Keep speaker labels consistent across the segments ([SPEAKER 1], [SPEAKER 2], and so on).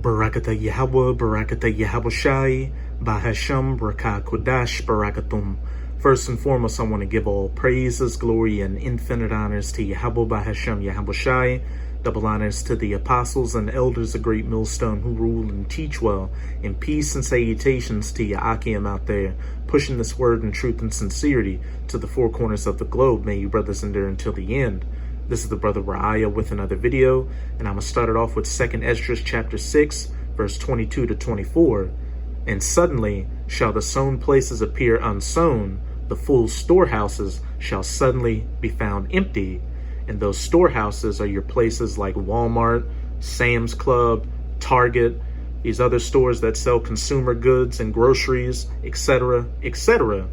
[SPEAKER 1] Barakata Yahweh, Barakata Yahawashi, Bahasham, Barakah Kodash, Barakatum. First and foremost, I want to give all praises, glory, and infinite honors to Yahweh, Bahasham, Yahawashi. Double honors to the apostles and elders of Great Millstone who rule and teach well. And peace and salutations to Ya'akim out there, pushing this word in truth and sincerity to the four corners of the globe. May you brothers endure until the end. This is the brother Ra'aya with another video, and I'm going to start it off with 2nd Esdras chapter 6, verse 22 to 24. And suddenly shall the sown places appear unsown, the full storehouses shall suddenly be found empty. And those storehouses are your places like Walmart, Sam's Club, Target, these other stores that sell consumer goods and groceries, etc., etc.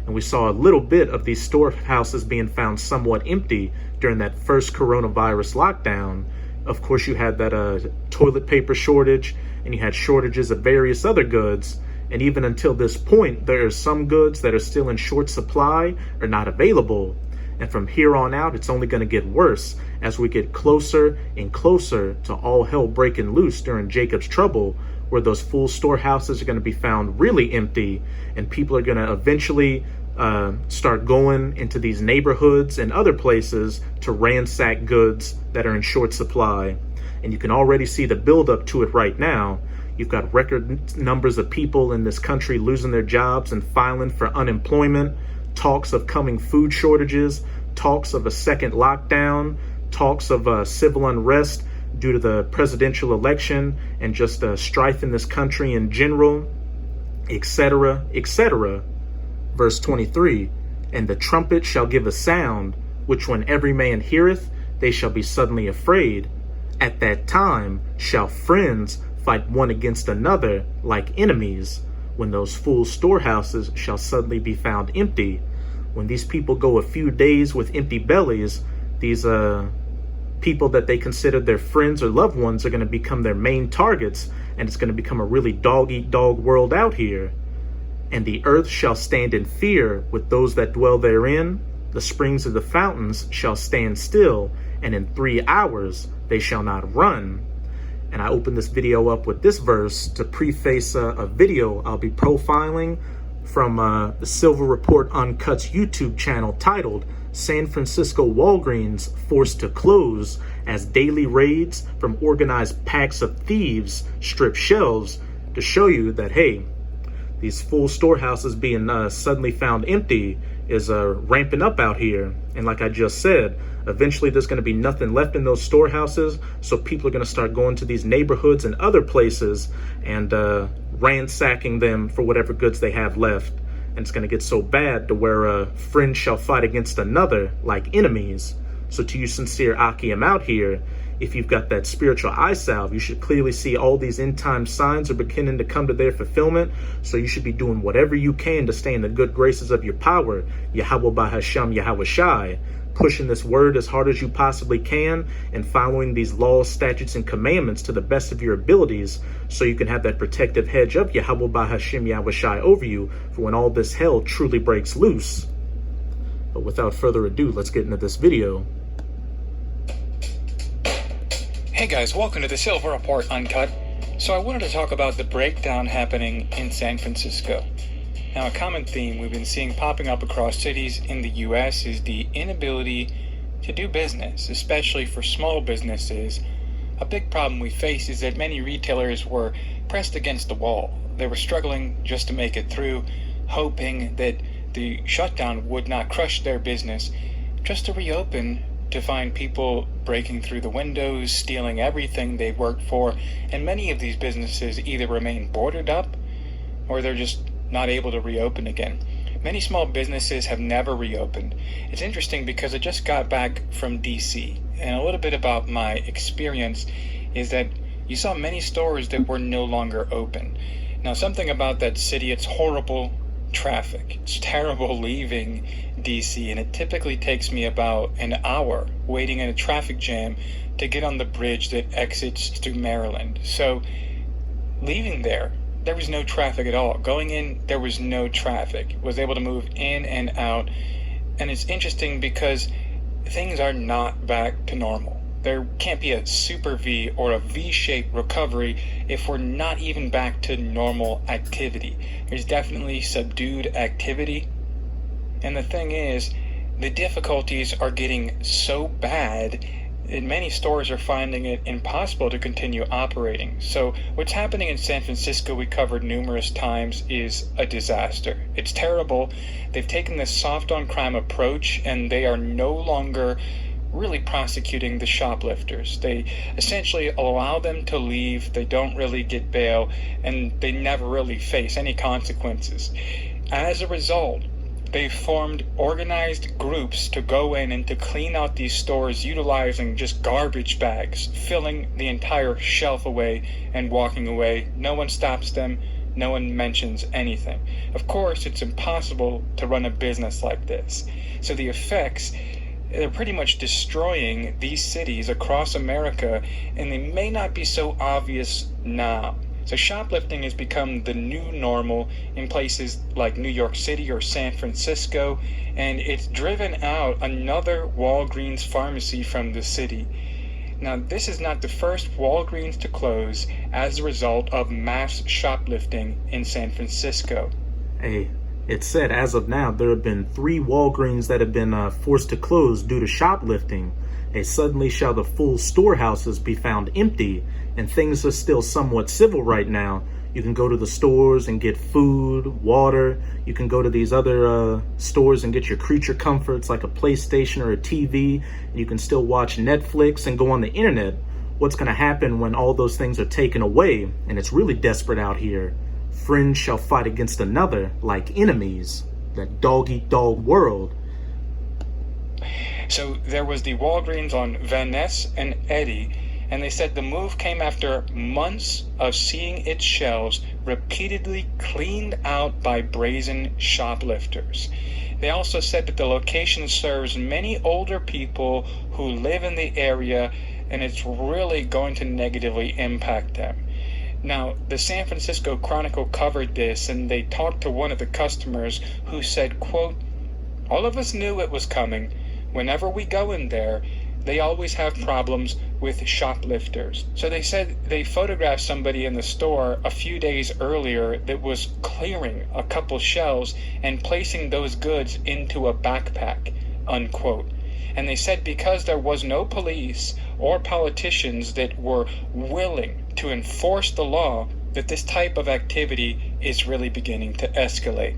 [SPEAKER 1] And we saw a little bit of these storehouses being found somewhat empty during that first coronavirus lockdown. Of course, you had that toilet paper shortage, and you had shortages of various other goods. And even until this point, there are some goods that are still in short supply or not available. And from here on out, it's only going to get worse as we get closer and closer to all hell breaking loose during Jacob's trouble, where those full storehouses are going to be found really empty, and people are going to eventually start going into these neighborhoods and other places to ransack goods that are in short supply. And you can already see the buildup to it right now. You've got record numbers of people in this country losing their jobs and filing for unemployment, talks of coming food shortages, talks of a second lockdown, talks of civil unrest due to the presidential election and just strife in this country in general, etc., etc. Verse 23, and the trumpet shall give a sound, which when every man heareth, they shall be suddenly afraid. At that time shall friends fight one against another like enemies, when those full storehouses shall suddenly be found empty. When these people go a few days with empty bellies, these people that they consider their friends or loved ones are going to become their main targets, and it's going to become a really dog-eat-dog world out here. And the earth shall stand in fear with those that dwell therein. The springs of the fountains shall stand still, and in 3 hours they shall not run. And I opened this video up with this verse to preface a video I'll be profiling from the Silver Report Uncut's YouTube channel titled San Francisco Walgreens Forced to Close as Daily Raids from Organized Packs of Thieves Strip Shelves, to show you that, hey, these full storehouses being suddenly found empty is ramping up out here. And like I just said, eventually there's going to be nothing left in those storehouses, so people are going to start going to these neighborhoods and other places and ransacking them for whatever goods they have left. And it's going to get so bad to where a friend shall fight against another like enemies. So to you sincere Akim out here, if you've got that spiritual eye salve, you should clearly see all these end time signs are beginning to come to their fulfillment. So you should be doing whatever you can to stay in the good graces of your power, Yahweh Bahasham Yahawashi, pushing this word as hard as you possibly can and following these laws, statutes, and commandments to the best of your abilities, so you can have that protective hedge of Yahweh Bahasham Yahawashi over you for when all this hell truly breaks loose. But without further ado, let's get into this video.
[SPEAKER 2] Hey guys, welcome to the Silver Report Uncut. So I wanted to talk about the breakdown happening in San Francisco. Now, a common theme we've been seeing popping up across cities in the US is the inability to do business, especially for small businesses. A big problem we face is that many retailers were pressed against the wall. They were struggling just to make it through, hoping that the shutdown would not crush their business, just to reopen, to find people breaking through the windows, stealing everything they worked for, and many of these businesses either remain boarded up or they're just not able to reopen again. Many small businesses have never reopened. It's interesting because I just got back from DC, and a little bit about my experience is that you saw many stores that were no longer open. Now, something about that city, it's horrible traffic. It's terrible leaving DC, and it typically takes me about an hour waiting in a traffic jam to get on the bridge that exits through Maryland. So leaving there was no traffic at all. Going in, there was no traffic. Was able to move in and out. And it's interesting because things are not back to normal. There can't be a super V or a V-shaped recovery if we're not even back to normal activity. There's definitely subdued activity. And the thing is, the difficulties are getting so bad that many stores are finding it impossible to continue operating. So what's happening in San Francisco, we covered numerous times, is a disaster. It's terrible. They've taken this soft on crime approach, and they are no longer really prosecuting the shoplifters. They essentially allow them to leave. They don't really get bail, and they never really face any consequences. As a result, they formed organized groups to go in and to clean out these stores utilizing just garbage bags, filling the entire shelf away and walking away. No one stops them. No one mentions anything. Of course, it's impossible to run a business like this. So the effects, they're pretty much destroying these cities across America, and they may not be so obvious now. So shoplifting has become the new normal in places like New York City or San Francisco, and it's driven out another Walgreens pharmacy from the city. Now, this is not the first Walgreens to close as a result of mass shoplifting in San Francisco.
[SPEAKER 1] Hey, it said as of now there have been 3 Walgreens that have been forced to close due to shoplifting. Hey, suddenly shall the full storehouses be found empty, and things are still somewhat civil right now. You can go to the stores and get food, water. You can go to these other stores and get your creature comforts like a PlayStation or a TV. And you can still watch Netflix and go on the internet. What's going to happen when all those things are taken away? And it's really desperate out here. Friends shall fight against another like enemies. That dog-eat-dog world.
[SPEAKER 2] So there was the Walgreens on Van Ness and Eddy, and they said the move came after months of seeing its shelves repeatedly cleaned out by brazen shoplifters. They also said that the location serves many older people who live in the area, and it's really going to negatively impact them. Now, the San Francisco Chronicle covered this, and they talked to one of the customers who said, quote, "All of us knew it was coming. Whenever we go in there, they always have problems with shoplifters." So they said they photographed somebody in the store a few days earlier that was clearing a couple shelves and placing those goods into a backpack, unquote. And they said because there was no police or politicians that were willing to enforce the law, that this type of activity is really beginning to escalate.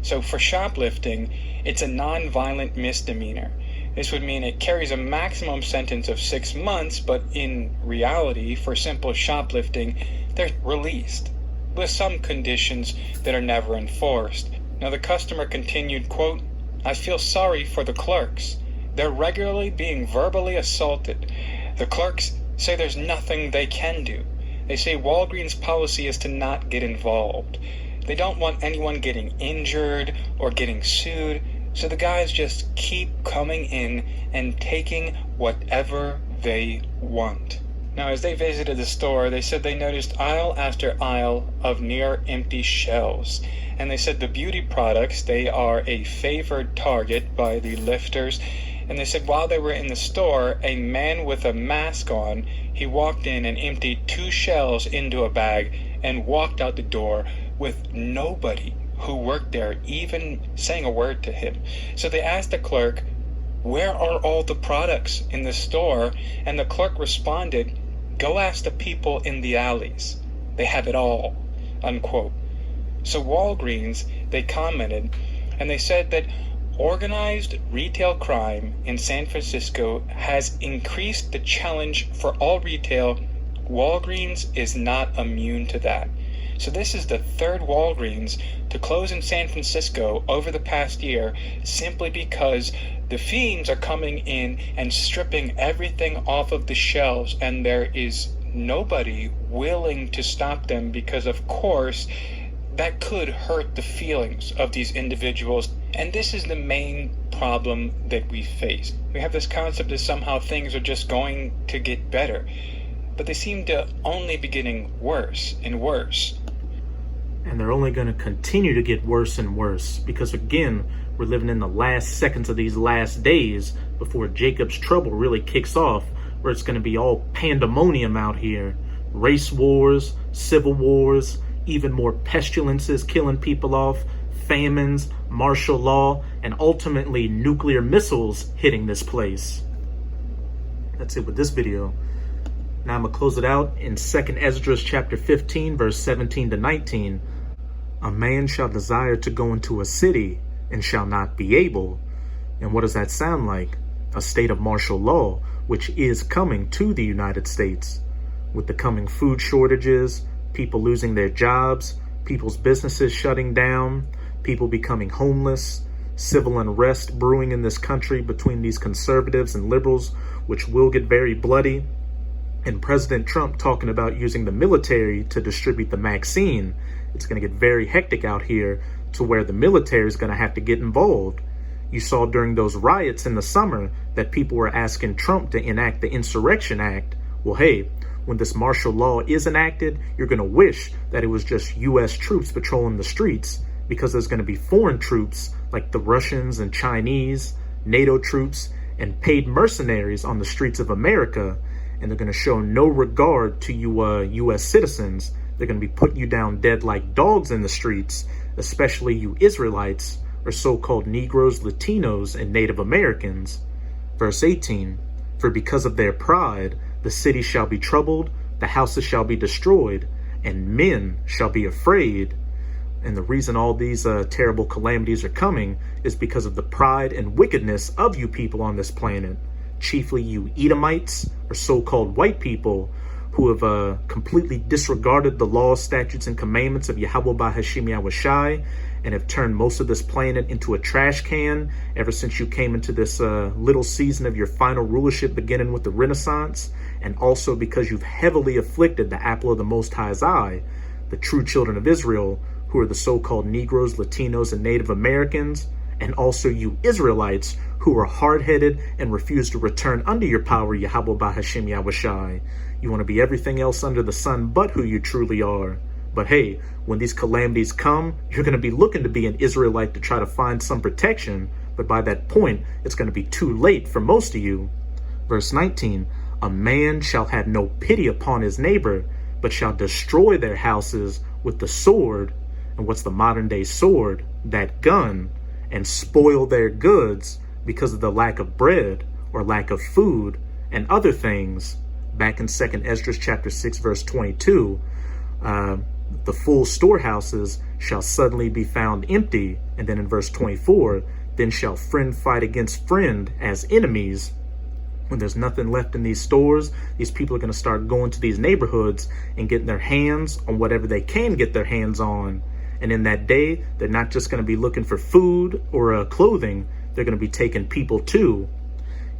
[SPEAKER 2] So for shoplifting, it's a non-violent misdemeanor. This would mean it carries a maximum sentence of 6 months, but in reality, for simple shoplifting, they're released with some conditions that are never enforced. Now, the customer continued, quote, "I feel sorry for the clerks. They're regularly being verbally assaulted. The clerks say there's nothing they can do. They say Walgreens' policy is to not get involved. They don't want anyone getting injured or getting sued. So the guys just keep coming in and taking whatever they want." Now, as they visited the store, they said they noticed aisle after aisle of near empty shelves. And they said the beauty products, they are a favored target by the lifters. And they said while they were in the store, a man with a mask on, he walked in and emptied 2 shelves into a bag and walked out the door with nobody who worked there even saying a word to him. So they asked the clerk, "Where are all the products in the store?" And the clerk responded, "Go ask the people in the alleys. They have it all," unquote. So Walgreens, they commented, and they said that organized retail crime in San Francisco has increased the challenge for all retail. Walgreens is not immune to that. So this is the 3rd Walgreens to close in San Francisco over the past year, simply because the fiends are coming in and stripping everything off of the shelves, and there is nobody willing to stop them because, of course, that could hurt the feelings of these individuals. And this is the main problem that we face. We have this concept that somehow things are just going to get better, but they seem to only be getting worse and worse.
[SPEAKER 1] And they're only going to continue to get worse and worse because, again, we're living in the last seconds of these last days before Jacob's trouble really kicks off where it's going to be all pandemonium out here. Race wars, civil wars, even more pestilences killing people off, famines, martial law, and ultimately nuclear missiles hitting this place. That's it with this video. Now I'm going to close it out in 2nd Esdras chapter 15, verse 17 to 19. A man shall desire to go into a city and shall not be able. And what does that sound like? A state of martial law, which is coming to the United States. With the coming food shortages, people losing their jobs, people's businesses shutting down, people becoming homeless, civil unrest brewing in this country between these conservatives and liberals, which will get very bloody, and President Trump talking about using the military to distribute the vaccine. It's going to get very hectic out here to where the military is going to have to get involved. You saw during those riots in the summer that people were asking Trump to enact the Insurrection Act. Well, hey, when this martial law is enacted, you're going to wish that it was just U.S. troops patrolling the streets, because there's going to be foreign troops like the Russians and Chinese, NATO troops, and paid mercenaries on the streets of America, and they're going to show no regard to you U.S. citizens. They're going to be putting you down dead like dogs in the streets, especially you Israelites, or so-called Negroes, Latinos, and Native Americans. Verse 18, for because of their pride, the city shall be troubled, the houses shall be destroyed, and men shall be afraid. And the reason all these terrible calamities are coming is because of the pride and wickedness of you people on this planet. Chiefly you Edomites, or so-called white people, who have completely disregarded the laws, statutes, and commandments of Yahweh Bahashim Yahushai, and have turned most of this planet into a trash can ever since you came into this little season of your final rulership, beginning with the Renaissance, and also because you've heavily afflicted the apple of the Most High's eye, the true children of Israel, who are the so-called Negroes, Latinos, and Native Americans, and also you Israelites, who are hard-headed and refuse to return under your power, Yahweh Bahashim Yahushai. You want to be everything else under the sun but who you truly are. But hey, when these calamities come, you're going to be looking to be an Israelite to try to find some protection, but by that point, it's going to be too late for most of you. Verse 19, a man shall have no pity upon his neighbor, but shall destroy their houses with the sword. And what's the modern day sword? That gun. And spoil their goods because of the lack of bread or lack of food and other things. Back in 2nd Esdras chapter 6 verse 22, the full storehouses shall suddenly be found empty. And then in verse 24, then shall friend fight against friend as enemies. When there's nothing left in these stores, these people are going to start going to these neighborhoods and getting their hands on whatever they can get their hands on. And in that day, they're not just going to be looking for food or clothing. They're going to be taking people too.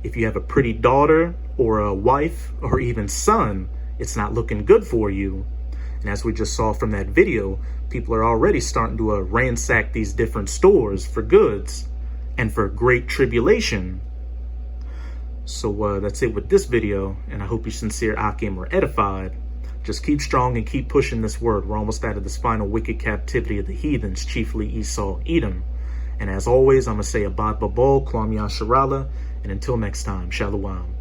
[SPEAKER 1] If you have a pretty daughter or a wife or even son, it's not looking good for you. And as we just saw from that video, people are already starting to ransack these different stores for goods and for great tribulation. So that's it with this video, and I hope you sincere Akim were edified. Just keep strong and keep pushing this word. We're almost out of this final wicked captivity of the heathens, chiefly Esau, Edom. And as always, I'm going to say Abad Babal, Kwam Yasharala, and until next time, Shalom.